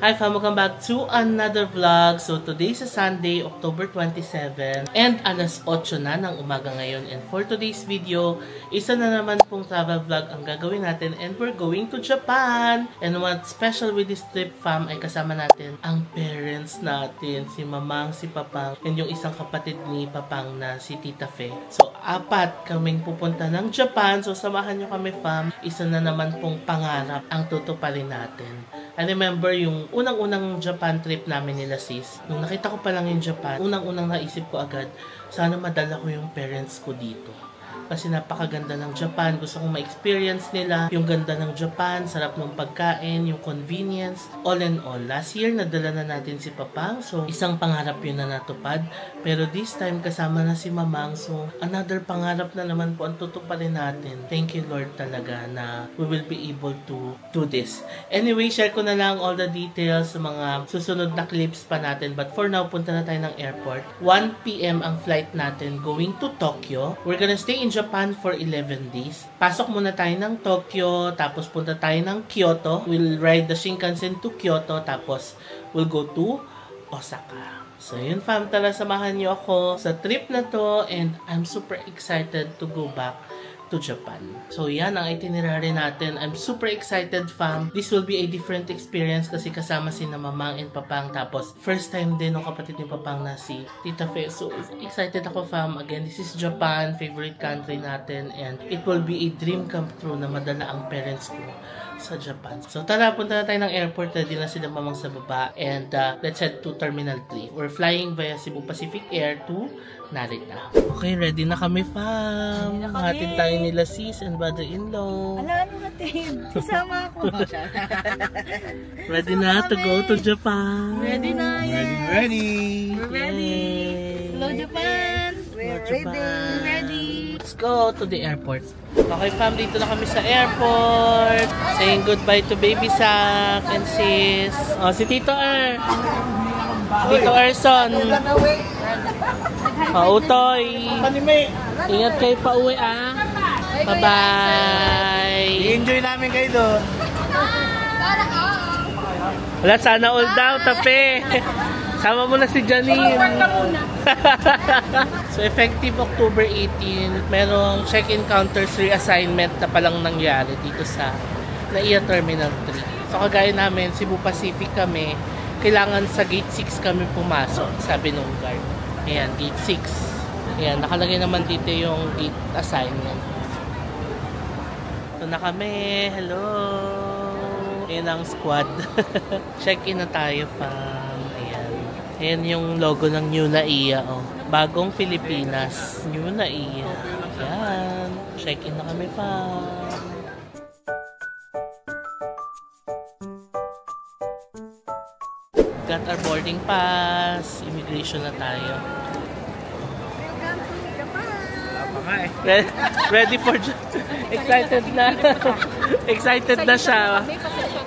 Hi fam, welcome back to another vlog. So today is Sunday, October 27 and alas 8 na ng umaga ngayon. And for today's video, isa na naman pong travel vlog ang gagawin natin and we're going to Japan. And what's special with this trip fam ay kasama natin ang parents natin, si Mamang, si Papang, and yung isang kapatid ni Papang na si Tita Fe. So apat kaming pupunta ng Japan. So samahan nyo kami fam. Isa na naman pong pangarap ang tutuparin natin. I remember yung unang-unang Japan trip namin nila sis. Nung nakita ko pa lang yung Japan, unang-unang naisip ko agad, sana madala ko yung parents ko dito. Kasi napakaganda ng Japan. Gusto kong ma-experience nila yung ganda ng Japan, sarap ng pagkain, yung convenience, all in all. Last year, nadala na natin si Papang. So, isang pangarap yun na natupad. Pero this time, kasama na si Mamang. So, another pangarap na naman po ang tutuparin natin. Thank you, Lord, talaga na we will be able to do this. Anyway, share ko na lang all the details sa mga susunod na clips pa natin. But for now, punta na tayo ng airport. 1 p.m. ang flight natin going to Tokyo. We're gonna stay in Japan for 11 days. Pasok muna tayo ng Tokyo, tapos punta tayo ng Kyoto. We'll ride the Shinkansen to Kyoto, tapos we'll go to Osaka. So yun fam, tara samahan niyo ako sa trip na to and I'm super excited to go back to Japan. So yan ang itinerary natin. I'm super excited fam. This will be a different experience kasi kasama si na Mamang and Papang, tapos first time din ng kapatid ni Papang na si Tita Fe. So excited ako fam. Again, this is Japan, favorite country natin, and it will be a dream come true na madala ang parents ko sa Japan. So tara, punta na tayo ng airport. Ready na sila Mamang sa baba and let's head to Terminal 3. We're flying via Cebu Pacific Air to Narita. Okay, ready na kami fam. Hatid tayo nila sis and brother-in-law. Ala, ano natin? Sasama ako. Ready na to go to Japan. Ready na yan. Ready. We're ready. Hello Japan. We're ready. Let's go to the airport. Okay fam, dito na kami sa airport. Saying goodbye to baby Sak and sis. Oh, si Tito Er. Tito Erson. Utoy. Ingat kayo pa uwi ah. Bye-bye. I-enjoy namin kayo doon. Wala, sana all daw, tape. Sama mo na si Janine. So, effective October 18, merong check-in counters reassignment na palang nangyari dito sa NAIA Terminal 3. So, kagaya namin, Cebu Pacific kami, kailangan sa gate 6 kami pumasok, sabi nung guard. Ayan, gate 6. Ayan, nakalagay naman dito yung gate assignment. Ito na kami. Hello. Ayan ang squad. Check-in na tayo fam. Ayan. Ayan yung logo ng New NAIA. Oh. Bagong Pilipinas. New NAIA. Ayan. Check-in na kami fam. Got our boarding pass. Immigration na tayo. Ready for excited na. Excited na siya.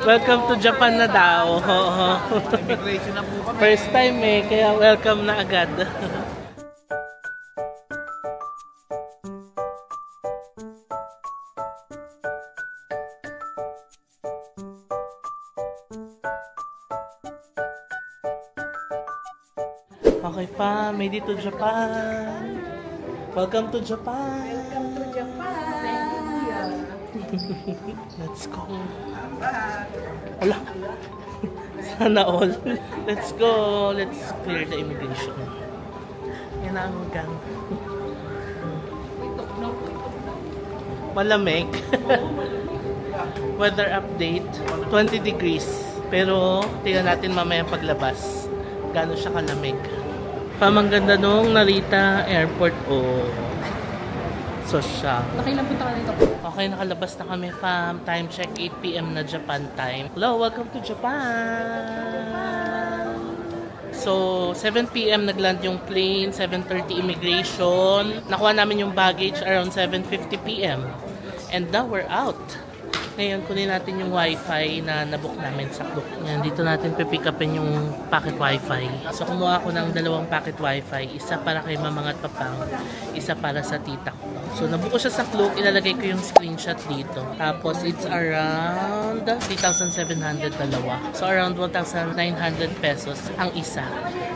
Welcome to Japan na daw. Immigration na po kami. First time eh, kaya welcome na agad. Okay pa, made it to Japan. Welcome to Japan. Welcome to Japan. Let's go. Wala. Sana all. Let's go. Let's clear the immigration. Yan ang gang. Malamig. Weather update. 20 degrees. Pero tingnan natin mamaya paglabas. Gaano siya kalamig. Pamang ganda nung Narita Airport. Oh. So siya. Nakailan punta ka dito? Okay, nakalabas na kami fam. Time check 8 p.m. na Japan time. Hello, welcome to Japan! So, 7 p.m. nagland yung plane, 7:30 immigration. Nakuha namin yung baggage around 7:50 p.m. And now we're out. Ngayon, kunin natin yung wifi na nabook namin sa Klook. Yan, dito natin pipick upin yung packet wifi. So, kumuha ako ng 2 packet wifi. Isa para kay Mamang at Papang, isa para sa tita ko. So, nabook ko siya sa Klook. Ilalagay ko yung screenshot dito. Tapos, it's around 3,700 dalawa. So, around 1,900 pesos ang isa.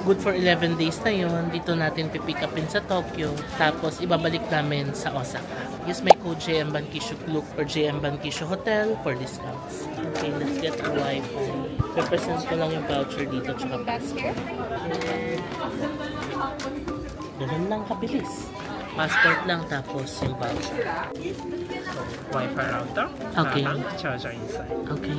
Good for 11 days na yun. Dito natin pipick upin sa Tokyo. Tapos, ibabalik namin sa Osaka. Use my code JM Bankisho Klook or JM Bankisho Hotel for discounts. Okay, let's get the wifi. Represent ko lang yung voucher dito tsaka passport. Ganun lang kabilis. Passport lang tapos yung voucher. Wi-Fi router. Okay. Charger inside. Okay.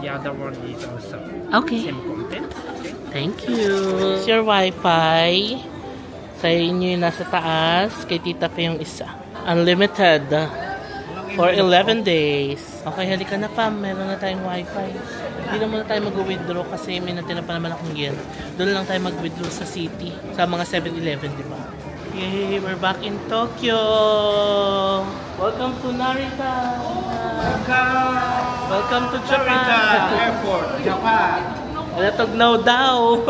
The other one is also Okay. same content. Okay. Thank you. It's your wifi. Sa inyo yung nasa taas. Kay Tita Fe yung isa. Unlimited. For 11 days. Okay, halika na fam. Meron na tayong wifi. Hindi na muna tayo mag-withdraw kasi may natira pa naman akong yen. Doon lang tayo mag-withdraw sa city. Sa mga 7-Eleven, di ba? Yay! We're back in Tokyo! Welcome to Narita! Welcome to Japan! Airport, Japan. Tugnaw daw!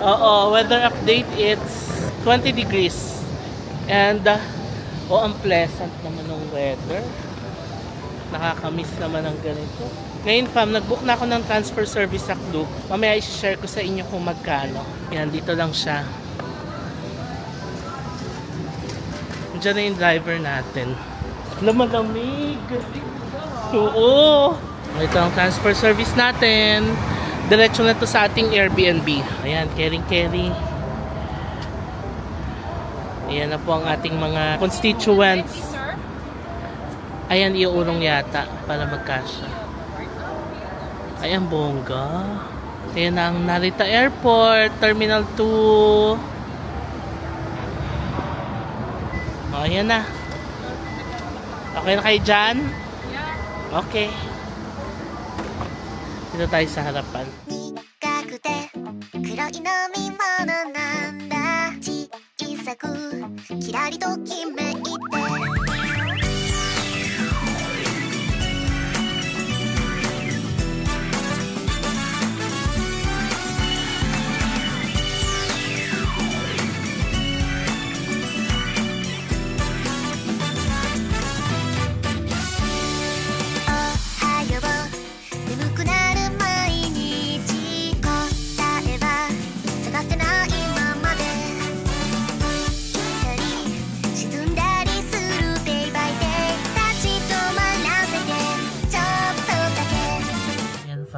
Oo, weather update, it's 20 degrees. And, ang pleasant naman ng weather. Nakakamiss naman ng ganito. Ngayon fam, nag-book na ako ng transfer service sa Klook. Mamaya i-share ko sa inyo kung magkano. Yan, dito lang siya. Diyan na yung driver natin. Malamig! Oo! Ito ang transfer service natin. Diretso na to sa ating Airbnb. Ayan, caring. Ayan na po ang ating mga constituents. Ayan, iuurong yata para magkasya. Ayan, bongga. Ayan na ang Narita Airport, Terminal 2. O, ayan na. Okay na kayo dyan? Okay. Dito tayo sa harapan.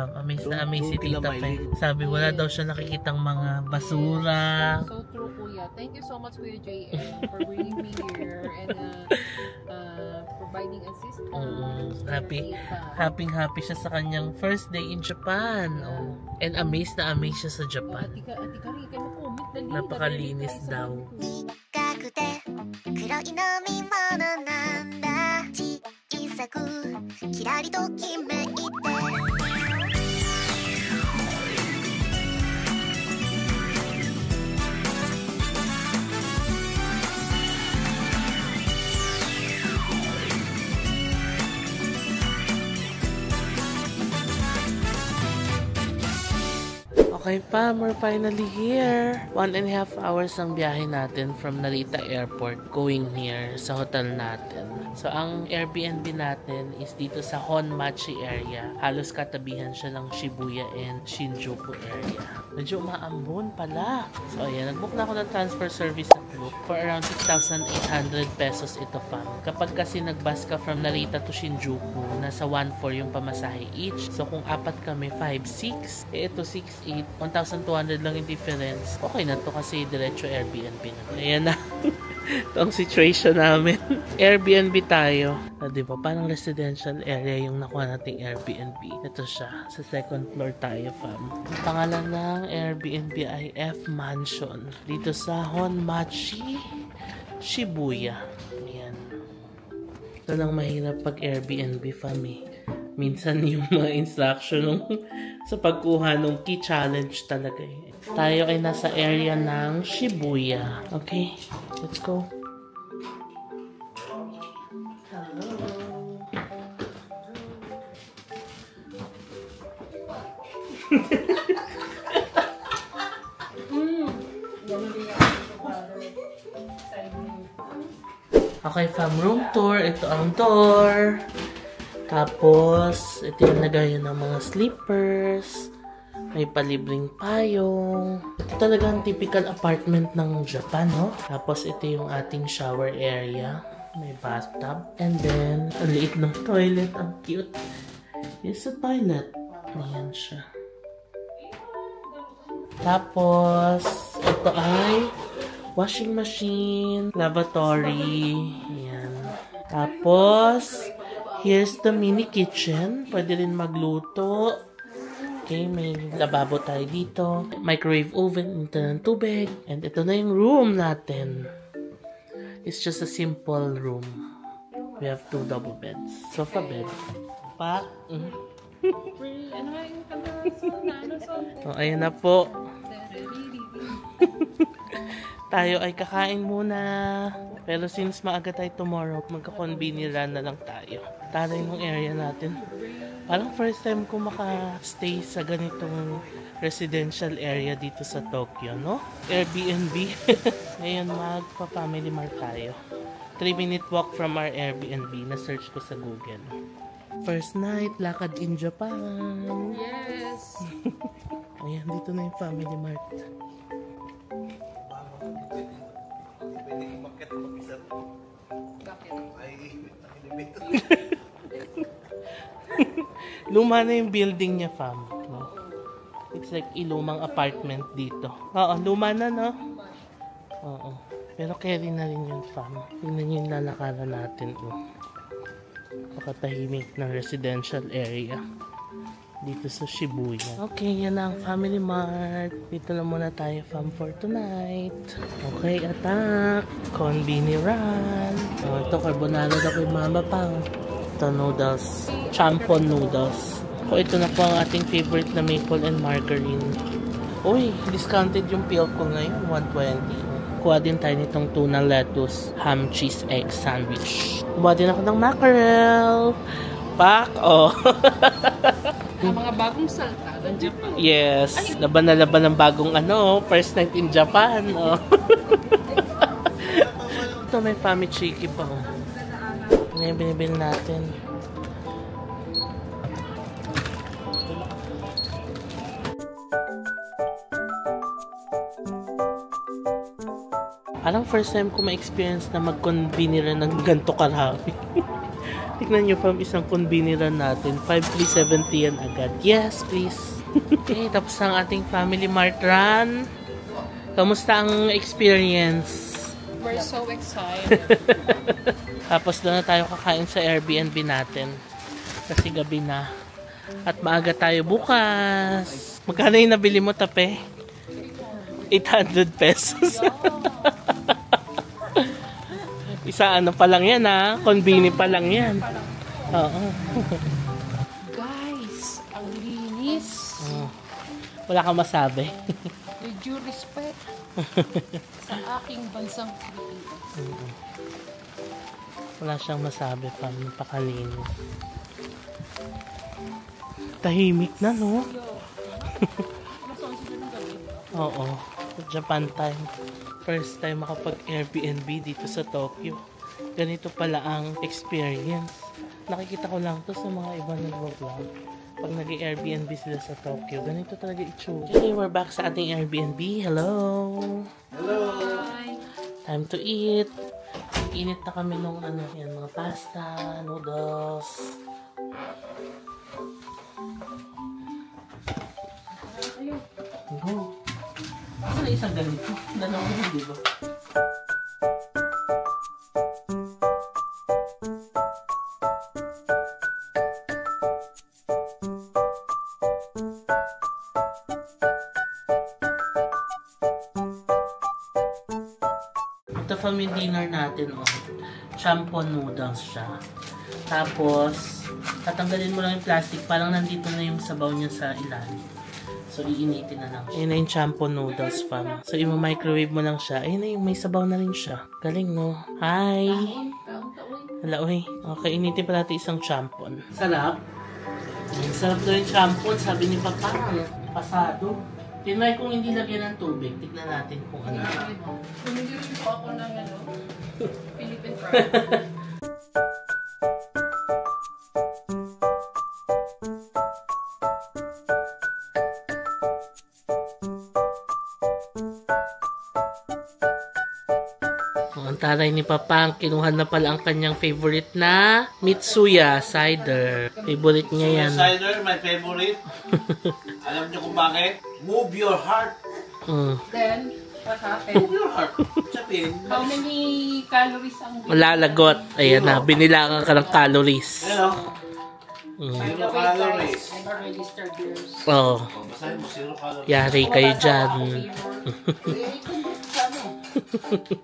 Amaze na amaze si Tita Fe. Sabi wala daw siya nakikitang mga basura. So true, Kuya. Thank you so much, Kuya JM, for bringing me here and providing assistance. Happy siya sa kanyang first day in Japan. Oh. And amazed na amazed siya sa Japan. Napakalinis daw. Okay fam, we're finally here. 1.5 hours ang biyahe natin from Narita Airport going here sa hotel natin. So ang Airbnb natin is dito sa Honmachi area. Halos katabihan siya ng Shibuya and Shinjuku area. Medyo maambon pala. So ayan, nagbook na ako ng transfer service sa Klook for around 6,800 pesos ito fam. Kapag kasi nagbus ka from Narita to Shinjuku, nasa 1,400 yung pamasahe each. So kung apat kami, 5,600. Ito 6,800. 1,200 lang yung difference. Okay na to kasi diretso Airbnb na. Ayan na. Ito ang situation namin. Airbnb tayo. Diba? Parang residential area yung nakuha nating Airbnb. Ito siya. Sa second floor tayo, fam. Ang pangalan ng Airbnb ay F Mansion. Dito sa Honmachi, Shibuya. Ayan. Ito lang mahirap pag Airbnb, fam eh. Minsan yung mga instruction sa pagkuha ng key challenge talaga eh. Tayo ay nasa area ng Shibuya. Okay, let's go. Okay, fam, room tour. Ito ang door. Tapos, ito yung lagayan ng mga slippers. May palibreng payong. Ito talaga ang typical apartment ng Japan, no? Tapos, ito yung ating shower area. May bathtub. And then, ang liit ng toilet. Ang cute. It's a toilet. Ayan siya. Tapos, ito ay washing machine, lavatory. Ayan. Tapos, here's the mini kitchen. Pwede rin magluto. Okay, may lababo tayo dito. Microwave oven, ito ng tubig. And ito na yung room natin. It's just a simple room. We have 2 double beds. Sofa bed. Pa. Oh, ayan na po. Tayo ay kakain muna. Pero since maaga tayo tomorrow, magka-convenient run na lang tayo. Taray ng area natin. Parang first time ko maka-stay sa ganitong residential area dito sa Tokyo, no? Airbnb. Ngayon magpa-family mart tayo. 3-minute walk from our Airbnb. Na-search ko sa Google. First night, lakad in Japan. Yes! Ayan, dito na yung family mart. Luma na yung building niya, fam. No? It's like ilumang apartment dito. Oo, luma na, no? Oo. Pero carry na rin yun, fam. Tingnan nyo yung lalakaran natin. Pakatahimik ng residential area dito sa Shibuya. Okay, yan ang family mart. Dito na muna tayo, fam, for tonight. Okay, attack. Conveni run. Oh, ito, carbonara na kay mama pa. Ito, noodles. Champon noodles. Oh, ito na po ang ating favorite na maple and margarine. Uy, discounted yung pill ko ngayon. 120. Kuha din tayo nitong tuna lettuce, ham, cheese, egg sandwich. Kuha din ako ng mackerel. Pak, oh. Ang mga bagong salta ng Japan. Yes, laban na laban ng bagong first night in Japan. Oh. Ito may famichiki pa. Oh. Ano yung binibili natin? Parang first time ko ma-experience na mag-conveni run ng ganito karami. Tignan nyo, fam, isang conveni run natin. 5,370 yan agad. Yes, please. Okay, tapos ang ating family mart run. Kamusta ang experience? We're so excited. Tapos doon na tayo kakain sa Airbnb natin. Kasi gabi na. At maaga tayo bukas. Magkano yung nabili mo, tape? 800 pesos. Isa pa lang yan, ha? Conveni pa lang yan. Oo. Guys, ang linis. Wala kang masabi. With due respect sa aking bansang Pilipinas. Wala siyang masabi pa. Napakalinis. Tahimik na, no? Oo. Japan time. First time makapag-Airbnb dito sa Tokyo. Ganito pala ang experience. Nakikita ko lang to sa mga iba nag-vlog. Pag nag-Airbnb sila sa Tokyo, ganito talaga itsura. Okay, we're back sa ating Airbnb. Hello! Hello! Hi! Time to eat. Init na kami nung yan, mga pasta, noodles. Go! Ano isang ganito? Dalawa na, di ba? Ito family dinner natin, champon noodles siya. Tapos, tatanggalin mo lang yung plastic, parang nandito na yung sabaw niya sa ilalim. So, iinitin na lang. Ayun na yung champon noodles, fam. So, i-microwave mo lang siya. Ayun na yung may sabaw na rin siya. Galing, no? Hi! Hala, uy. Okay, initin pa natin isang champon. Sarap. Sarap daw yung champon. Sabi ni Papa, pasado. Tinry kung hindi lagyan ng tubig. Tignan natin kung ano. Hindi rin po ako ng Philippine fried. Ang taray ni Papa, ang kinuha na pala ang kanyang favorite na Mitsuya cider. Favorite niya yan. Cider, my favorite. Alam niyo kung bakit? Move your heart. Then, what happened? Move your heart. Sabihin. How many calories ang Lalagot. Ayan na, binilangan ka ng calories. Hello. Zero calories. I'm a registered nurse. Oh, Basahin mo, zero calories. yari kayo dyan.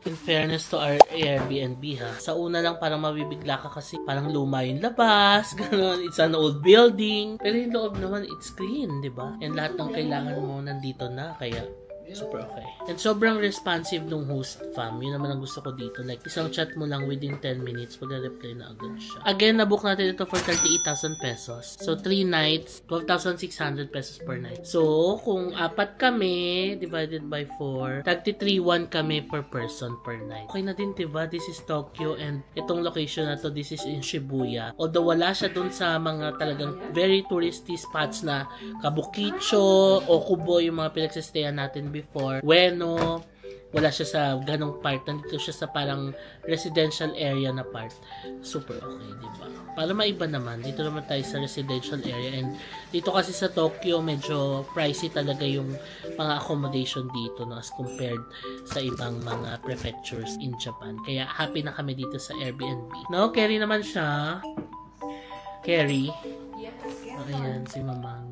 In fairness to our Airbnb ha, sa una lang parang mabibigla ka kasi parang luma yung labas, gano'n, it's an old building. Pero yung loob naman, it's clean, di ba? And lahat ng kailangan mo nandito na, kaya super okay. And sobrang responsive nung host fam. Yun naman ang gusto ko dito. Like, isang chat mo lang within 10 minutes, magre-reply na agad siya. Again, nabook natin ito for 38,000 pesos. So, 3 nights, 12,600 pesos per night. So, kung 4 kami, divided by 4, tagti 3,1 kami per person per night. Okay na din, diba? This is Tokyo and itong location na to, this is in Shibuya. Although, wala siya dun sa mga talagang very touristy spots na Kabukicho, Okubo, yung mga pinagsistayan natin before. Ueno, wala siya sa ganong part. Nandito siya sa parang residential area na part. Super okay, diba? Para maiba naman, dito naman tayo sa residential area. And dito kasi sa Tokyo, medyo pricey talaga yung mga accommodation dito, no, as compared sa ibang mga prefectures in Japan. Kaya happy na kami dito sa Airbnb. No, Kerry naman siya. Kerry. Yes. Ayan, si Mamang.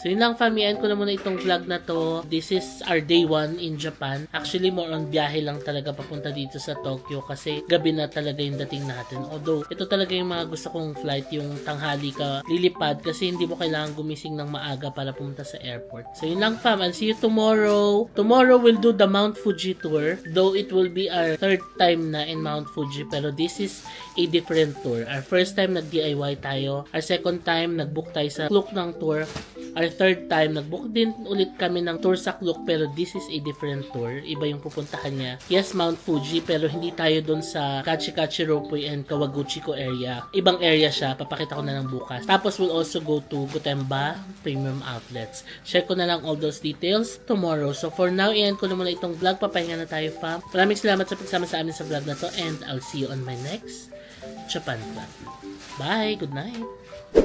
So yun lang fam, i-end ko na muna itong vlog na to. This is our day 1 in Japan. Actually, more on biyahe lang talaga papunta dito sa Tokyo kasi gabi na talaga yung dating natin. Although, ito talaga yung mga gusto kong flight, yung tanghali ka lilipad kasi hindi mo kailangan gumising ng maaga para pumunta sa airport. So yun lang fam, I'll see you tomorrow. Tomorrow we'll do the Mount Fuji tour. Though it will be our 3rd time na in Mount Fuji, pero this is a different tour. Our first time nag-DIY tayo. Our second time nag-book tayo sa Klook ng tour. Our 3rd time, nag-book din ulit kami ng tour sa Klook, pero this is a different tour. Iba yung pupuntahan niya. Yes, Mount Fuji, pero hindi tayo dun sa Kachikachi Ropeway and Kawaguchiko area. Ibang area siya, papakita ko na lang bukas. Tapos we'll also go to Gotemba Premium Outlets. Share ko na lang all those details tomorrow. So for now, i-end ko na muna itong vlog. Papahinga na tayo, fam. Maraming salamat sa pagsama sa amin sa vlog na to, and I'll see you on my next Japan vlog. Bye! Good night!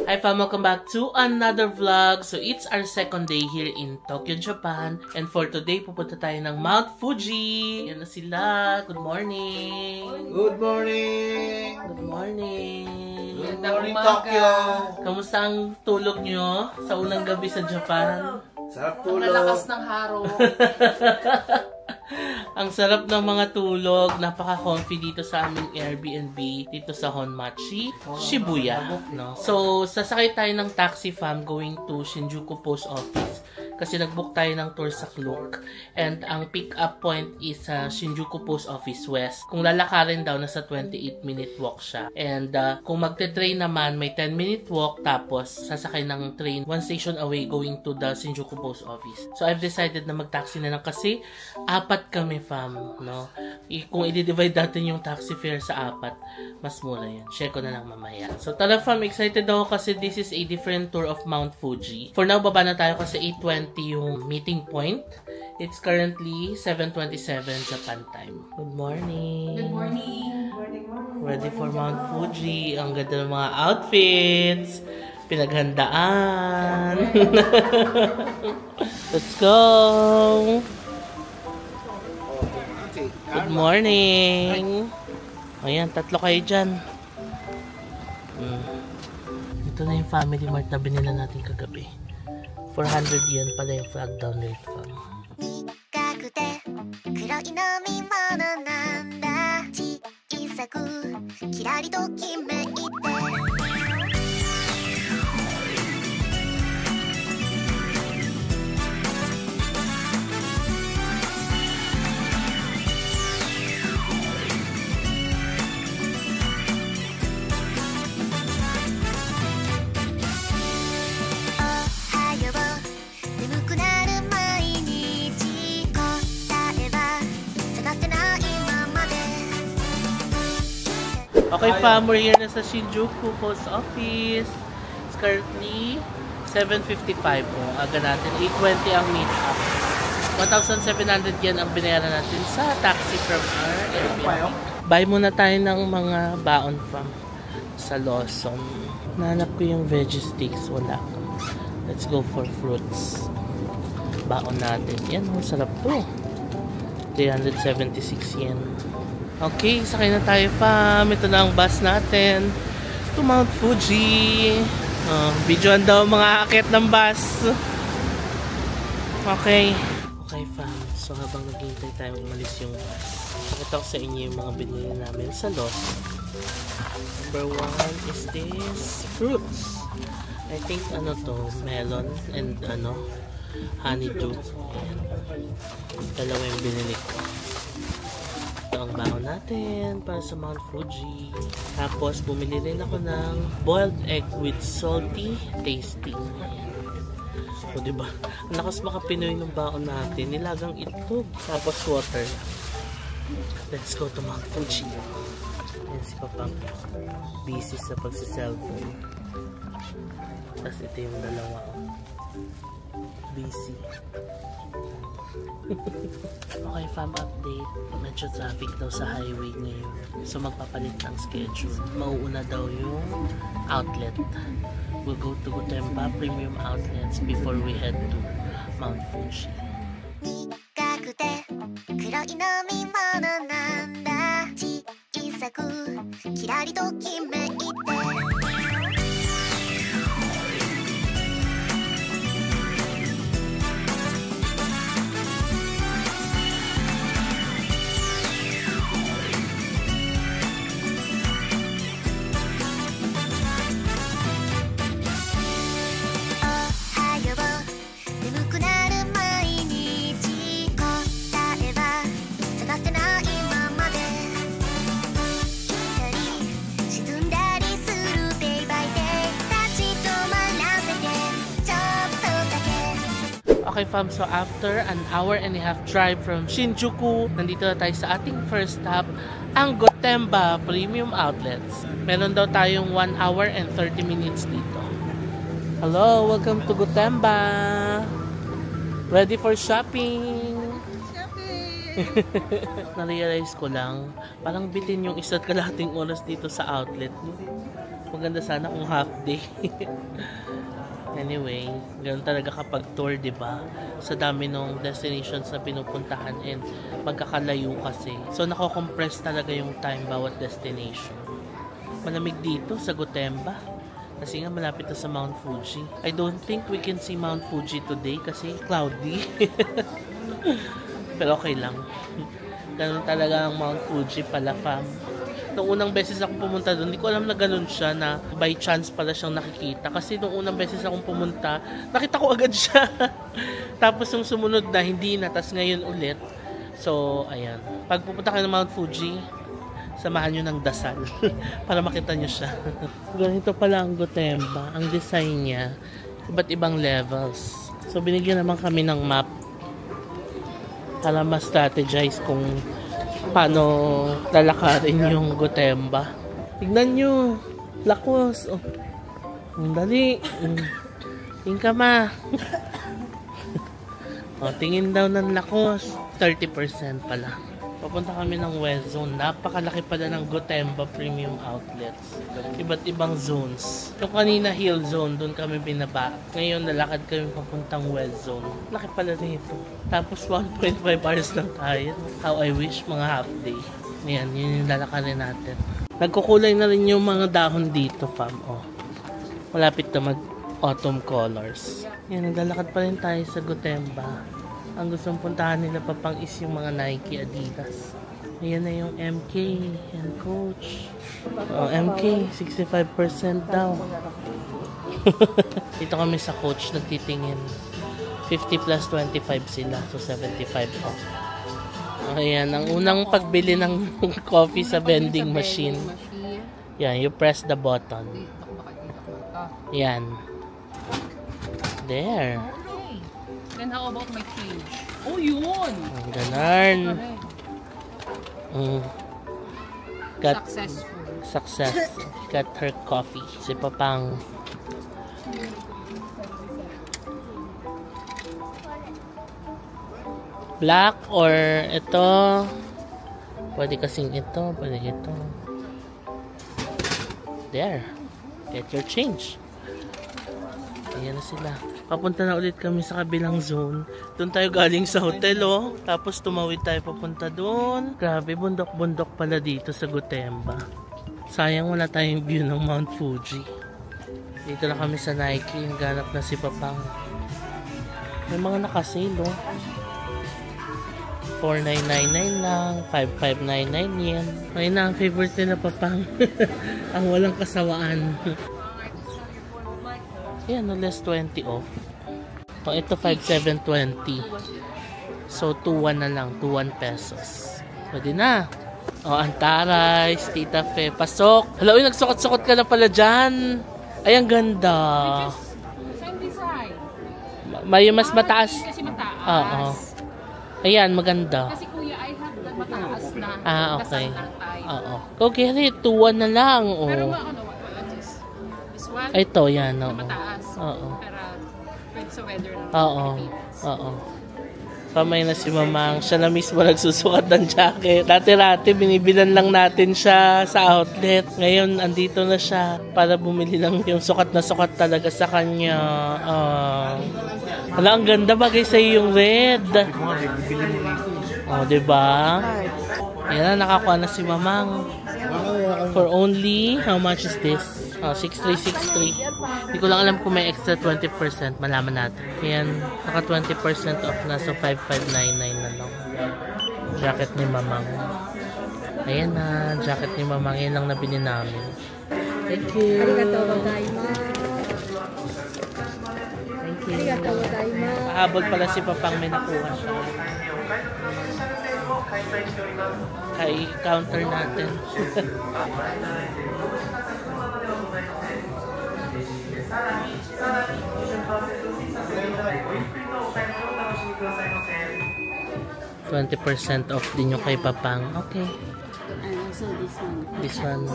Hi fam! Welcome back to another vlog. So it's our 2nd day here in Tokyo, Japan. And for today, pupunta tayo ng Mount Fuji. Yan na sila. Good morning! Good morning! Good morning! Good morning, Tokyo! Kamusta ang tulog nyo sa unang gabi sa Japan? Sarap Ang tulog. lalakas ng haro. Ang sarap ng mga tulog. Napaka-comfy dito sa aming Airbnb dito sa Honmachi, Shibuya. No? So, sasakay tayo ng taxi fam going to Shinjuku Post Office. Kasi nag-book tayo ng tour sa Klook. And ang pick-up point is sa Shinjuku Post Office West. Kung lalakarin daw, nasa 28-minute walk siya. And kung magte-train naman, may 10-minute walk. Tapos, sasakay ng train 1 station away going to the Shinjuku Post Office. So, I've decided na mag-taxi na lang kasi 4 kami, fam. No? Kung i-divide natin yung taxi fare sa 4, mas mura yan. Share ko na lang mamaya. So, tara, fam. Excited ako kasi this is a different tour of Mount Fuji. For now, baba na tayo kasi 8:20 yung meeting point. It's currently 7:27 Japan time. Good morning. Good morning. Ready for Mount Fuji. Ang ganda ng mga outfits. Pinaghandaan. Let's go. Good morning. Ayan, 3 kayo dyan. Ito na yung Family Mart na binila natin kagabi. 400 yen pala yung flag down rate fam. 黒い飲み物なんだ小さくキラリときめいて Okay fam, we're here na sa Shinjuku Post Office. It's currently 7:55 po. Aga natin. 8:20 ang meet-up. 1,700 yen ang binayaran natin sa taxi from our Airbnb. Buy muna tayo ng mga baon from sa Lawson. Nahanap ko yung veggie sticks. Wala. Let's go for fruits. Baon natin. Yan, sarap to. 376 yen. Okay, sakay na tayo fam. Ito na ang bus natin to Mount Fuji. Videoan daw mga akit ng bus. Okay. Okay fam. So habang naghihintay tayo umalis yung bus, pakita ko sa inyo yung mga binili namin sa Lawson. Number 1 is this fruits. I think ano to, melon and honeydew. Ayan. Dalawa yung binili ko. Ito ang baon natin para sa Mount Fuji. Tapos bumili rin ako ng boiled egg with salty tasting. So diba, ang lakas makapinoy ng baon natin. Nilagang itlog. Tapos water. Let's go to Mount Fuji. Ayan si Papa. Busy sa pagsiselfone. Tapos ito yung dalawa. Busy. Okay fam, update. Medyo traffic daw sa highway ngayon. So magpapalit ng schedule. Mauuna daw yung outlet. We'll go to Gotemba Premium Outlets before we head to Mount Fuji. 苦くて黒い飲み物なんだ小さくキラリときめいて Okay fam, so after an hour and a half drive from Shinjuku, nandito na tayo sa ating first stop, ang Gotemba Premium Outlets. Meron daw tayong 1 hour and 30 minutes dito. Hello, welcome to Gotemba. Ready for shopping? Na-realize ko lang, parang bitin yung isa't kalahating oras dito sa outlet. Maganda sana kung half day. Anyway, ganoon talaga kapag tour, diba? Sa dami ng destinations na pinupuntahan and magkakalayo kasi. So, nako-compress talaga yung time bawat destination. Malamig dito sa Gotemba. Kasi nga malapit na sa Mount Fuji. I don't think we can see Mount Fuji today kasi cloudy. Pero okay lang. Ganoon talaga ang Mount Fuji pala fam. Nung unang beses akong pumunta doon, hindi ko alam na ganun siya, na by chance pala siyang nakikita. Kasi nung unang beses akong pumunta, nakita ko agad siya. Tapos yung sumunod na, hindi na. Tapos ngayon ulit. So, ayan. Pag pupunta kayo ng Mount Fuji, samahan nyo ng dasal para makita nyo siya. Ganito pala ang Gotemba. Ang design niya, iba't ibang levels. So, binigyan naman kami ng map para ma-strategize kung paano lalakarin yung Gotemba. Tignan nyo. Lakos. Oh. Dali. Tingin ka ma. O, tingin daw ng lakos. 30% pala. Papunta kami ng West Zone. Napakalaki pala ng Gotemba Premium Outlets. Iba't ibang zones. Yung kanina Hill Zone, doon kami binaba. Ngayon nalakad kami papuntang West Zone. Laki pala rito. Tapos 1.5 hours lang tayo. How I wish, mga half day. Ayan, yun yung lalakarin natin. Nagkukulay na rin yung mga dahon dito, fam. Oh. Malapit na mag-autumn colors. Ayan, naglalakad pa rin tayo sa Gotemba. Ang gustong puntahan nila pa pang is yung mga Nike, Adidas. Ayan na yung MK and Coach. Oh, MK, 65% daw. Dito kami sa Coach nagtitingin. 50 plus 25 sila. So 75 off. Ayan, ang unang pagbili ng coffee sa vending machine. Yan, you press the button. Yan. There. Then how about my cage? Oh, yun! Ganun. Got Successful. success. Got her coffee. Si Papang. Black or ito? Pwede kasing ito. Pwede ito. There. Get your change. Ayan na sila. Papunta na ulit kami sa kabilang zone. Doon tayo galing sa hotel, oh. Tapos tumawid tayo papunta doon. Grabe, bundok-bundok pala dito sa Gotemba. Sayang wala tayong view ng Mount Fuji. Dito na kami sa Nike. Ganap na si Papang. May mga nakasale, oh. 4,999 lang. 5,599 yen. Ayun na ang favorite nila, Papang. Ang walang kasawaan. Yan, no, less 20 off. O, ito 5,720. So, 2,1 na lang. 2,1 pesos. Pwede na. O, Antaray, Tita Fe. Pasok! Hala, uy, nagsukot-sukot ka na pala dyan. Ay, ang ganda. Same design. May mas mataas. Kasi mataas. Oo. Ayan, maganda. Kasi kuya, I have the mataas na. Okay. Kasal lang tayo. Oo. Okay, 2,1 na lang. O. Pero ano, this one, Ito, yan. Oo. mataas. Oo. Pero, pwede sa weather lang. Oo. Oo. Pamay na si Mamang. Siya na mismo nagsusukat ng jacket. Dati-rati, binibilan lang natin siya sa outlet. Ngayon, andito na siya para bumili ng yung sukat na sukat talaga sa kanya. Wala, ang ganda, bagay sa'yo yung red. Diba? Yan na, nakakuha na si Mamang. For only, how much is this? 6,363. Hindi ko lang alam kung may extra 20%. Malaman natin. Ayan, naka 20% off na. So, 5,599 na lang. Jacket ni Mamang. Ayan na, jacket ni Mamang. Yan lang nabili namin. Thank you. Arigatou gozaimasu. Thank you. Arigatou gozaimasu. Pahabol pala si Papang, may nakuha siya. Kay counter natin. $20% off din yung kay Papang. Okay. And also this one. This one.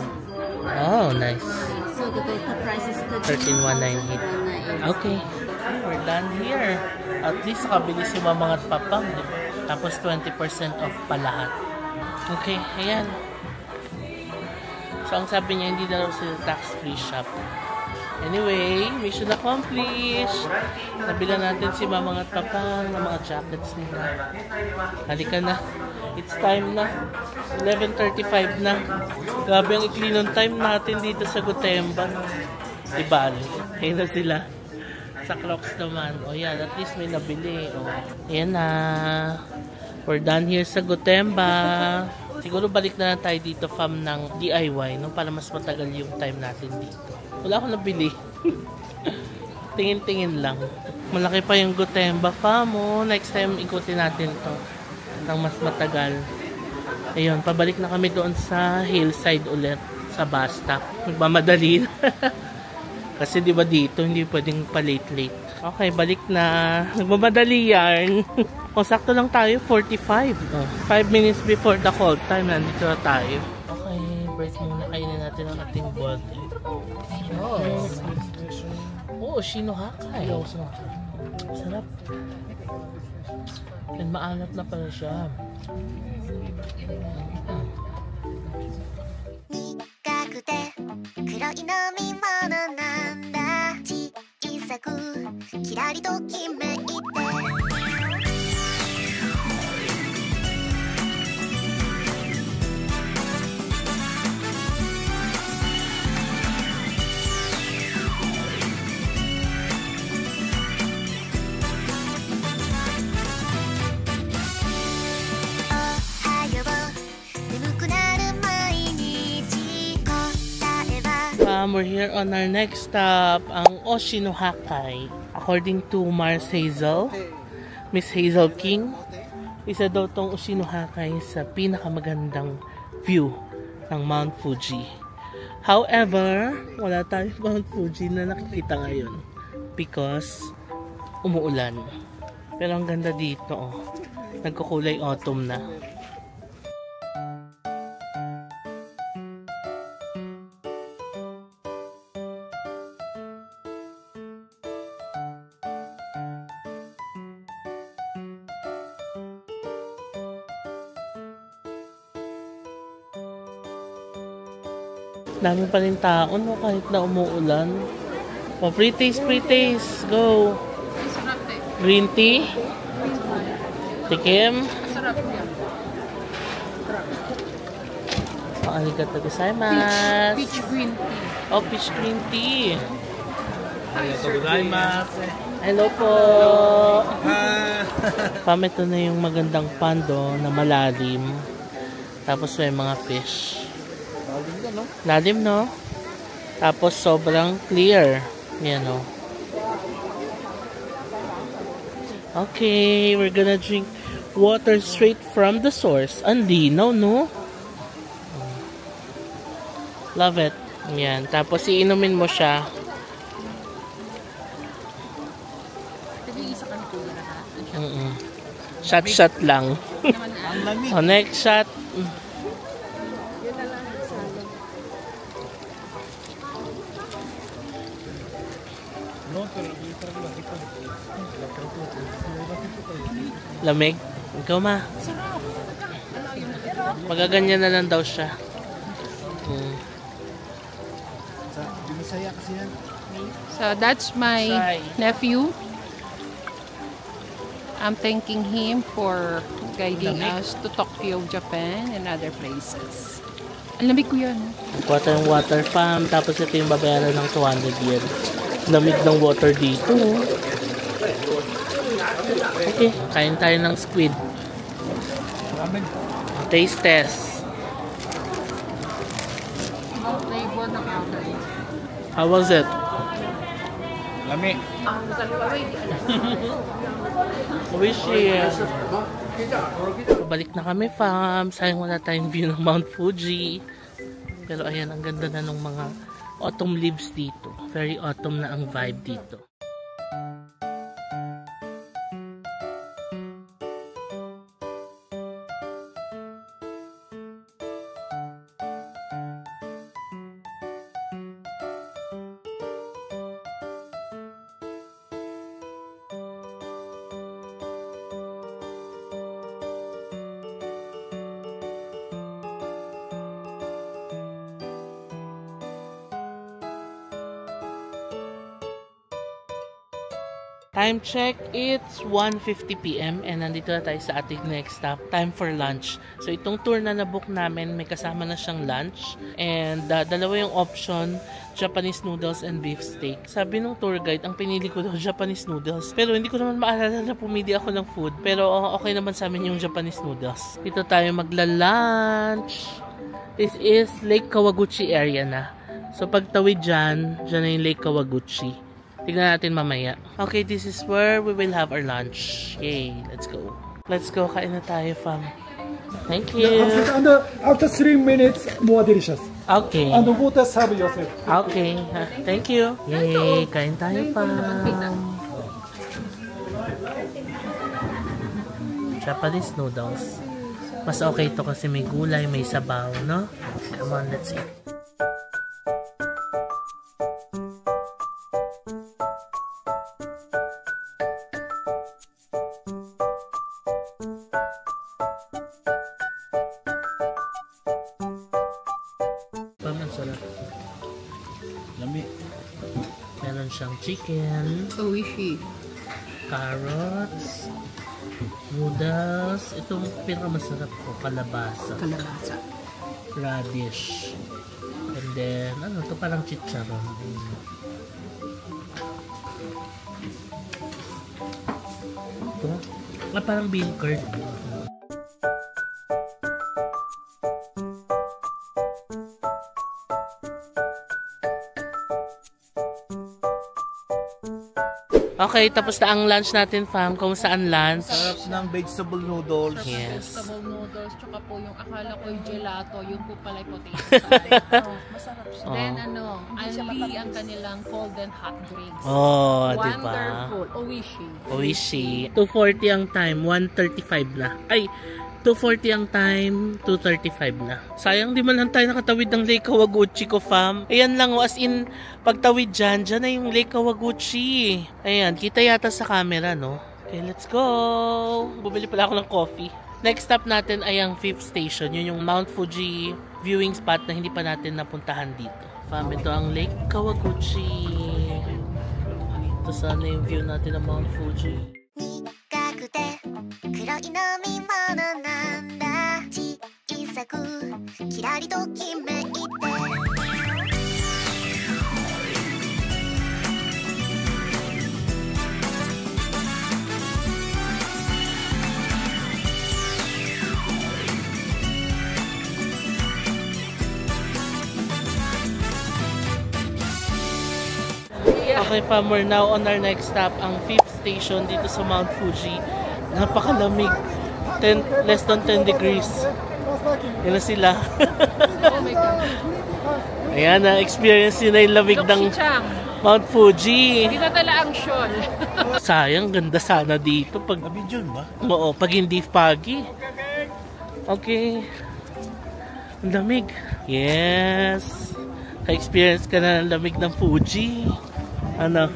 Oh, nice. So the total price is 13,198. Okay. We're done here. At least nakabili si Mamang at Papang. Diba? Tapos 20% off pa lahat. Okay, ayan. So, ang sabi niya, hindi na raw sila tax-free shop. Anyway, mission accomplished. Nabila natin si Mamang at Papang ng mga jackets nila. Halika na. It's time na. 11:35 na. Grabe ang ikli ng time natin dito sa Gotemba. Diba? Kaya na sila. Sa clocks naman. O yan, at least may nabili. O, yan na. We're done here sa Gotemba. Siguro balik na lang tayo dito fam ng DIY, no? Para mas matagal yung time natin dito. Wala akong nabili. Tingin-tingin lang. Malaki pa yung Gotemba fam, oh. Next time ikutin natin to ng mas matagal. Ayun, pabalik na kami doon sa hillside ulit. Sa bus stop. Magmamadali na. Kasi di ba dito, hindi pwedeng pa-late-late. Okay, balik na. Nagmamadali yan. O, sakto lang tayo, 45. 5 minutes before the call time, nandito na tayo. Okay, break muna. Kainin natin ang ating boiled egg. Oh, Shinohakai. Sarap. And maalat na pala siya. 苦くて黒い飲み物なんだ小さくキラリときめいてWe're here on our next stop, ang Oshinohakai. According to Mars Hazel, Miss Hazel King, isa daw tong Oshinohakai sa pinakamagandang view ng Mount Fuji. However, wala tayong Mount Fuji na nakikita ngayon because umuulan. Pero ang ganda dito, oh. Nagkukulay autumn na. Dami pa rin tao, no? Kahit na umuulan. O, pre-taste, pre-taste. Go. Sarap eh. Green tea. Tikim. Sarap yan. Arigatou gozaimasu. Peach green tea. Oh, peach green tea. Arigatou gozaimasu. Hello po. Fam, ito na yung magandang pando na malalim. Tapos may mga fish. Lalim, no? Tapos sobrang clear. Yan, no? Okay, we're gonna drink water straight from the source. Ang linaw, no? Love it. Yan. Tapos iinumin mo siya. Shot lang. O, next shot. Lamig? Ikaw ma. Magaganyan na lang daw siya. So that's my nephew. I'm thanking him for guiding us to Tokyo, Japan and other places. Ang lamig ko yan. Water farm. Tapos ito yung babayaran ng 200 yen. Lamig ng water dito. Okay, kain tayo ng squid. Taste test. Flavor ng outer. How was it? Lami. Wishy. Balik na kami, fam. Sayang wala tayong view ng Mount Fuji. Pero ayan, ang ganda na ng mga autumn leaves dito. Very autumn na ang vibe dito. Time check, it's 1:50 PM and nandito na tayo sa ating next stop. Time for lunch. So itong tour na nabook namin, may kasama na siyang lunch. And dalawa yung option, Japanese noodles and beef steak. Sabi nung tour guide, ang pinili ko daw Japanese noodles. Pero hindi ko naman maalala na pumili ako ng food. Pero okay naman sa amin yung Japanese noodles. Dito tayo magla-lunch. This is Lake Kawaguchi area na. So pagtawid dyan na yung Lake Kawaguchi. Tignan natin mamaya. Okay, this is where we will have our lunch. Yay, let's go. Let's go, kain na tayo, fam. Thank you. And after 3 minutes, more delicious. Okay. And water serve yourself. Okay, thank you. Yay, kain tayo, fam. Japanese noodles. Mas okay to kasi may gulay, may sabaw, no? Come on, let's eat. Lami. Meron siyang chicken, Oishi. carrots, noodles. Itong pinakamasarap ko, kalabasa, Kalabasa. radish, and then ano to, parang chicharon. Ito, parang bean curd. Okay, tapos na ang lunch natin, fam. Kumusta ang lunch? Sarap ng vegetable noodles. Yes. Vegetable noodles, tsaka po yung akala ko yung gelato, yung po pala yung potato. Masarap siya. Then Ali ang kanilang cold and hot drinks. Oh, diba? Wonderful. Oishi. Oishi. 2:40 ang time, 1:35 na. Ay, 2:40 ang time, 2:35 na. Sayang di man lang tayo nakatawid ng Lake Kawaguchi ko, fam. Ayan lang, as in, pagtawid dyan na yung Lake Kawaguchi. Ayan, kita yata sa camera, no? Okay, let's go! Bumili pala ako ng coffee. Next stop natin ay ang 5th station. Yun yung Mount Fuji viewing spot na hindi pa natin napuntahan dito. Fam, ito ang Lake Kawaguchi. Ito sana yung view natin ng Mount Fuji. 苦くて黒い飲み物なんだ小さくキラリときめいて Okay fam, we're now on our next stop, ang 5th station dito sa Mount Fuji. Napakalamig. Less than 10 degrees. Yan na sila. Oh my God. Ayan na, experience yun na yung lamig ng Chang, Mount Fuji. hindi na tala ang shawl. Sayang, ganda sana dito pag oo, pag hindi foggy. Okay. Ang lamig. Yes. Ka-experience ka na ng lamig ng Fuji. Ano?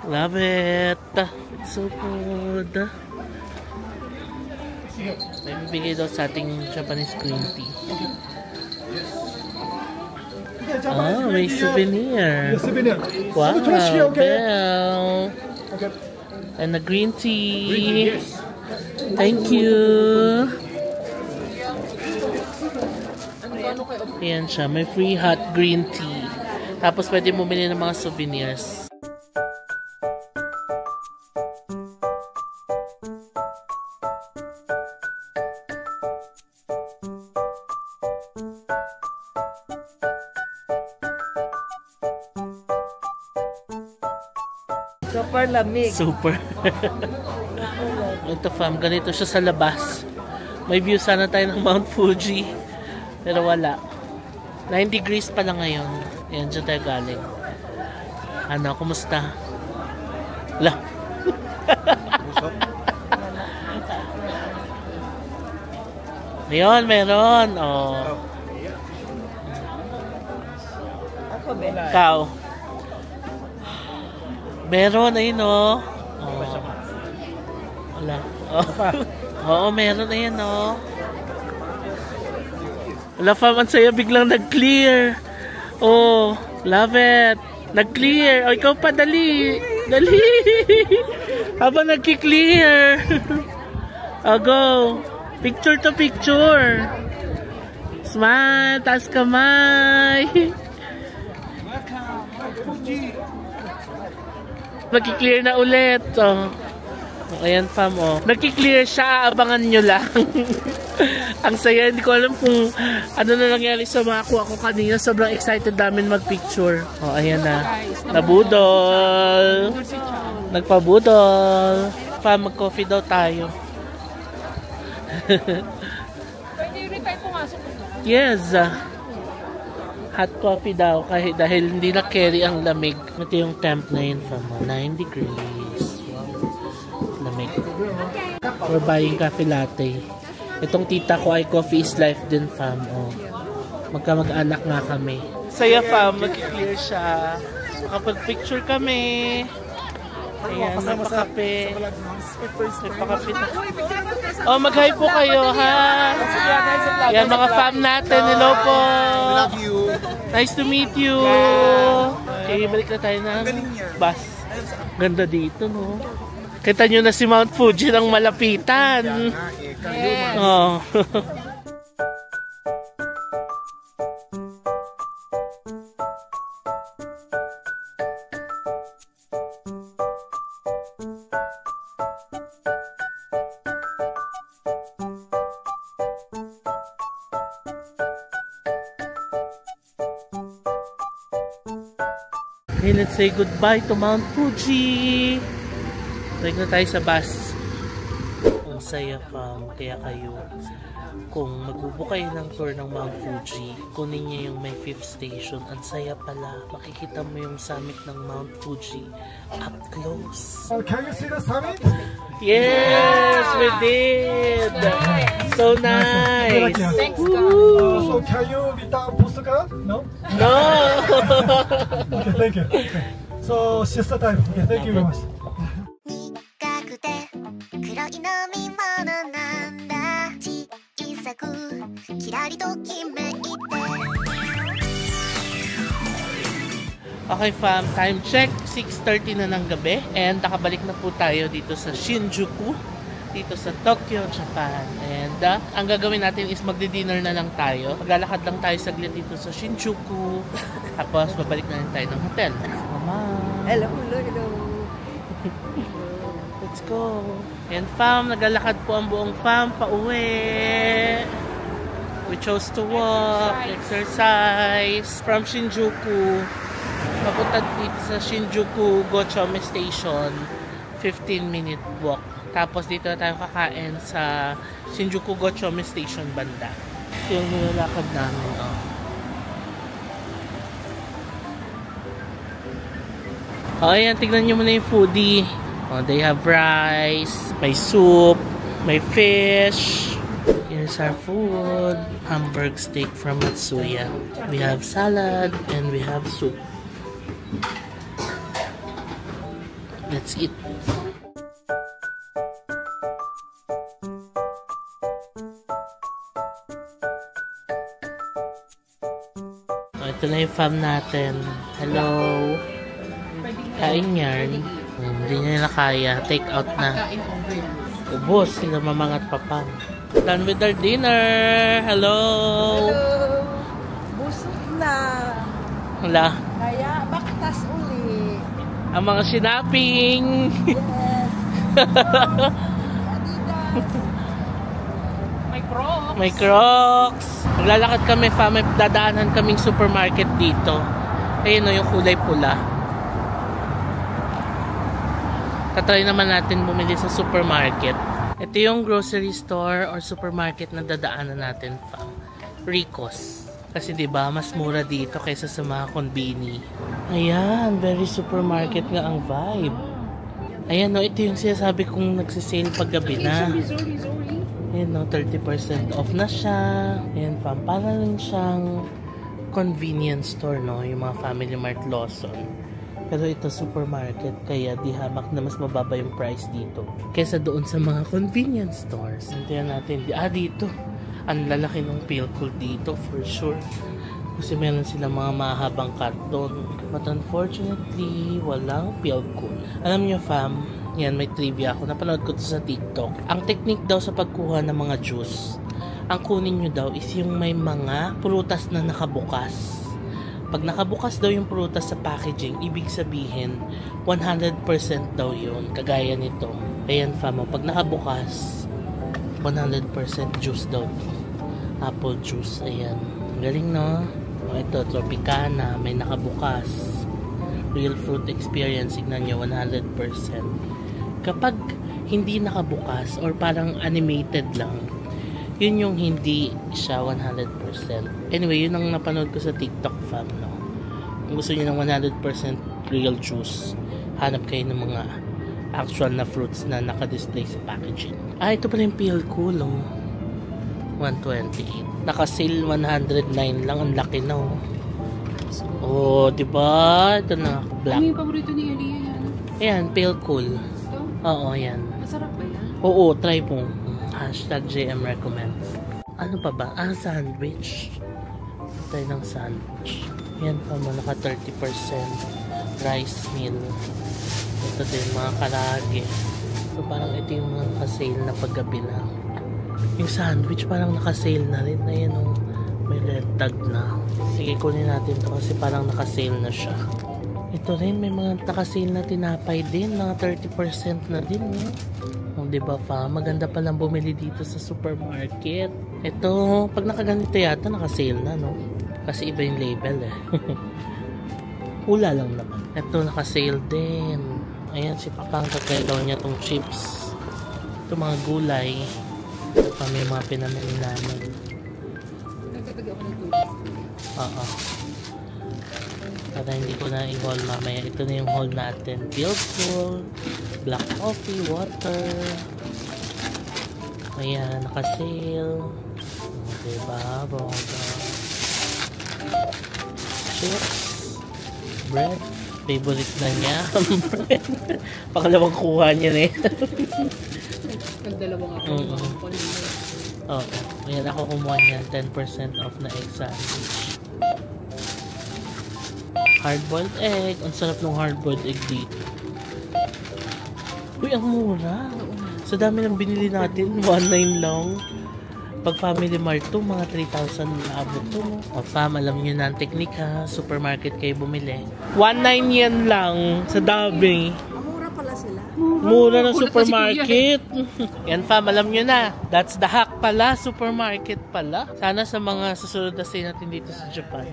Love it. It's so good. May bibigay daw sa ating Japanese green tea. Ah, may souvenir. Souvenir. Wow, Okay. Bell. Okay. And a green tea. Thank you. Ayan siya, may free hot green tea. Tapos pwede bumili ng mga souvenirs. Super lamig. Super. Ito fam, ganito siya sa labas. May view sana tayo ng Mount Fuji. Pero wala. 9 degrees pa lang ngayon. Ayan, dyan tayo galing. Ano, kumusta? Wala. Ayun, meron. Oh. Ikaw. Meron, ayun oh. Wala. Oh. Oo, meron, ayun oh. Wala fam, ang saya biglang nag-clear. Oh, love it. Nag-clear. O, ikaw pa, dali. Dali. Habang nag-clear. O, go. Picture to picture. Smile. Taas kamay. Nag-clear na ulit. Oh. Ayan fam, oh. Nag-clear siya. Abangan nyo lang. Ang saya, hindi ko alam kung ano na nangyari sa mga kuha ko kanina. Sobrang excited namin mag-picture. O, oh, ayan na. Nabudol. Nagpabudol. Fam, mag-coffee daw tayo. Pwede rin tayo pumasok. Yes. Hot coffee daw kahit dahil hindi na carry ang lamig. Ito yung temp na yun, fam. 9 degrees. Wow. Lamig. We're buying coffee latte. Itong tita ko ay coffee is life din, fam. Oh. Magkamag-anak nga kami. Saya, fam. Mag-clear siya. Makapag-picture kami. Ayan, napakape. Napakape na. Oh, mag-hi po kayo, ha? Ayan, mga fam natin. Hello po. Love you. Nice to meet you. Okay, balik na tayo ng bus. Ganda dito, no? Kita nyo na si Mount Fuji ng malapitan. Oh. Okay, let's say goodbye to Mount Fuji. Balik na tayo sa bus. Ang saya fam, kaya kayo kung magbubook kayo ng tour ng Mount Fuji, kunin niyo yung may 5th station. Ang saya pala, makikita mo yung summit ng Mount Fuji up close. Can you see the summit? Yes, we did. So nice. Thanks, God. So can you return postcard? No? No. Okay, thank you. Okay. So siesta time. Okay, thank you very much. 苦くて黒い飲み物なんだ小くキラリときめいて Okay fam, time check, 6:30 na ng gabi and nakabalik na po tayo dito sa Shinjuku, dito sa Tokyo, Japan. And ang gagawin natin is magdi-dinner na lang tayo. Maglalakad lang tayo saglit dito sa Shinjuku, tapos babalik na rin tayo ng hotel. Mama! Hello, hello, hello. Let's go! And fam, naglalakad po ang buong fam pauwi. We chose to walk, exercise from Shinjuku. Papunta dito sa Shinjuku Gochome Station, 15-minute walk. Tapos dito na tayo kakain sa Shinjuku Gochome Station banda. Ito yung nilalakad namin. Ayan, tignan nyo muna yung foodie. They have rice, may soup, may fish. Here's our food. Hamburg steak from Matsuya. We have salad and we have soup. Let's eat. Ito na yung fam natin. Hello. Kain yan. Hindi nila kaya. Take out na. Ubos. Sila mamangat pa pa. Done with our dinner. Hello. Hello. Busog na. Wala. Kaya baktas uli. Ang mga sinaping. Yes. May Crocs. May Crocs. Maglalakad kami fam. May dadaanan kaming supermarket dito. Ayun o yung kulay pula. Tatry naman natin bumili sa supermarket. Ito yung grocery store or supermarket na dadaanan natin fam. Rico's. Kasi 'di ba mas mura dito kaysa sa mga konbini. Ayan, very supermarket nga ang vibe. Ayan no, ito yung sinasabi kong nagsisale paggabi na. Ayan no, 30% off na siya. Ayan fam, para rin siyang convenience store no, yung mga Family Mart, Lawson. Pero ito supermarket, kaya di hamak na mas mababa yung price dito kaysa doon sa mga convenience stores. Hintayin natin, dito ang lalaki ng Pilcool dito for sure kasi meron silang mga mahabang karton, but unfortunately walang Pilcool. Alam nyo fam, yan may trivia ako, napanood ko to sa TikTok. Ang technique daw sa pagkuha ng mga juice, ang kunin nyo daw is yung may mga prutas na nakabukas. Pag nakabukas daw yung prutas sa packaging, ibig sabihin 100% daw yun, kagaya nito. Ayan fam, pag nakabukas 100% juice daw. Apple juice, ayan. Galing no? Ito, Tropicana, may nakabukas. Real fruit experience, signan nyo, 100%. Kapag hindi nakabukas or parang animated lang, yun yung hindi siya 100%. Anyway, yun ang napanood ko sa TikTok fam, no? Kung gusto niyo ng 100% real juice, hanap kayo ng mga actual na fruits na naka-display sa packaging. Ito pala yung Pilcool, oh. 128. Naka-sale 109 lang, ang laki na, oh. Oh, diba? Ito na, black. Ano yung paborito ni Elia yan? Ayan, Pilcool. Ito? Oo, ayan. Masarap ba yan? Oo, try po. #JM recommend. Ano pa ba? Sandwich. Tayo ng sandwich. Yan pa mo, naka 30% rice meal. Ito din, mga karage. So, parang ito yung mga naka-sale na paggabi na. Yung sandwich parang naka-sale na rin. Ayan o, may red tag na. Sige, kunin natin to kasi parang naka-sale na siya. Ito rin, may mga naka-sale na tinapay din. Mga 30% na din. Diba pa? Maganda palang bumili dito sa supermarket. Ito, pag nakaganito yata, naka-sale na, no? Kasi iba yung label, eh. Hula lang naman. Ito, naka-sale din. Ayan, si Papang kakaya daw niya tong chips. Ito, mga gulay. Ito pa, may mga pinamili namin. Oo. Para hindi ko na i-haul mamaya. Ito na yung haul natin. Pilcool, black coffee, water. Ayan, naka-sale. Diba? Bongga. Chips. Bread. Favorite na niya. Bread. Pakalawang kuha niya na eh. Nagdalawang ako. Oh, ayan ako kumuha niyan. 10% off na egg sandwich. Hard-boiled egg. Ang sarap ng hard-boiled egg dito. Uy, ang mura. Sa dami ng binili natin, 1.9 lang. Pag Family Mart to, mga 3,000 na abot to. O fam, alam nyo na ang teknik ha. Supermarket kayo bumili. 1.9 yan lang sa dami. Mura pala sila. Mura ng supermarket. Yan fam, alam nyo na. That's the hack pala. Supermarket pala. Sana sa mga susunod na stay natin dito sa Japan,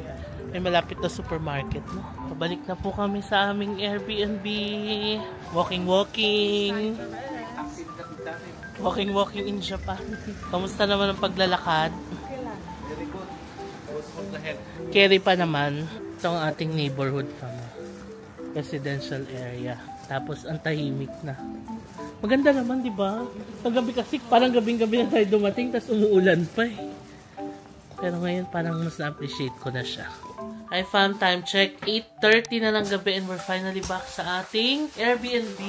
may malapit na supermarket. No? Pabalik na po kami sa aming Airbnb. Walking. Walking in Japan. Kamusta naman ang paglalakad? Carry pa naman. Ito ang ating neighborhood fam. Residential area. Tapos ang tahimik na. Maganda naman, di ba? Paggabi kasi parang gabing-gabi na tayo dumating tapos umuulan pa eh. Pero ngayon parang mas na-appreciate ko na siya. Hi fam, time check. 8:30 na ng gabi and we're finally back sa ating Airbnb.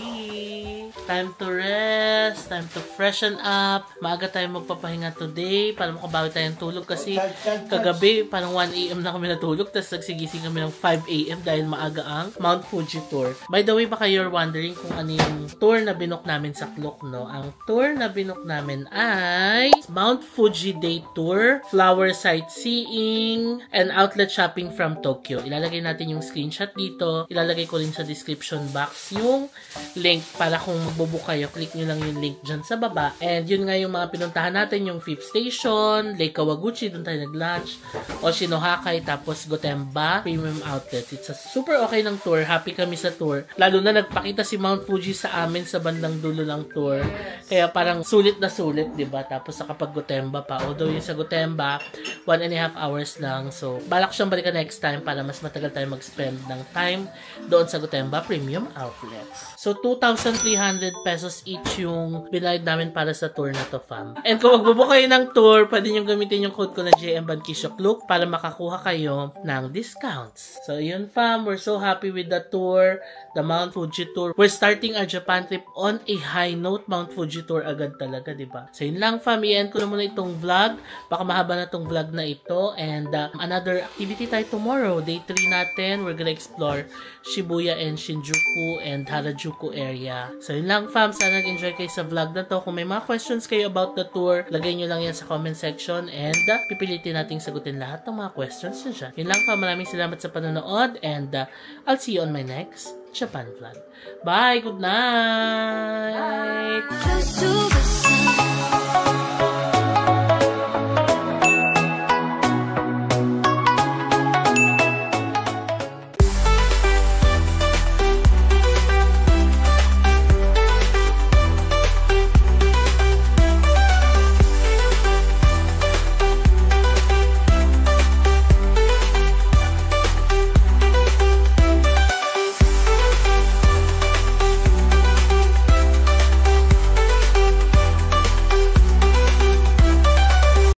Time to rest, time to freshen up. Maaga tayo magpapahinga today para makabawi tayong tulog kasi kagabi parang 1 AM na kami natulog tapos nagsigising kami ng 5 AM dahil maaga ang Mount Fuji tour. By the way, baka you're wondering kung ano yung tour na binook namin sa Klook, no? Ang tour na binook namin ay Mount Fuji Day Tour, flower sightseeing, and outlet shopping from Tokyo. Ilalagay natin yung screenshot dito. Ilalagay ko rin sa description box yung link para kung magbubook kayo, click nyo lang yung link dyan sa baba. And yun nga yung mga pinuntahan natin, yung Fifth Station, Lake Kawaguchi, doon tayo nag-lunch, Oshinohakai, tapos Gotemba Premium Outlet. It's a super okay ng tour. Happy kami sa tour. Lalo na nagpakita si Mount Fuji sa amin sa bandang dulo ng tour. Kaya parang sulit na sulit, diba? Tapos nakapag Gotemba pa. Although yung sa Gotemba, 1.5 hours lang. So, balak siyang balikan next time para mas matagal tayo mag-spend ng time doon sa Gotemba Premium Outlets. So, 2,300 pesos each yung binayad namin para sa tour na to, fam. And kung magbubook kayo ng tour, pwede nyo gamitin yung code ko na JM Bankishokluk para makakuha kayo ng discounts. So, yun, fam. We're so happy with the tour, the Mount Fuji tour. We're starting our Japan trip on a high note. Mount Fuji tour agad talaga, diba? So, yun lang, fam. I-end ko na muna itong vlog. Baka mahaba na itong vlog na ito. And another activity tayo tomorrow. Day 3 natin. We're gonna explore Shibuya and Shinjuku and Harajuku area. So, yun lang, fam. Sana nag-enjoy kayo sa vlog na to. Kung may mga questions kayo about the tour, lagay nyo lang yan sa comment section and pipilitin nating sagutin lahat ng mga questions nyo dyan. Yun lang, fam. Maraming salamat sa panonood and I'll see you on my next Japan vlog. Bye! Good night! Close to the sun.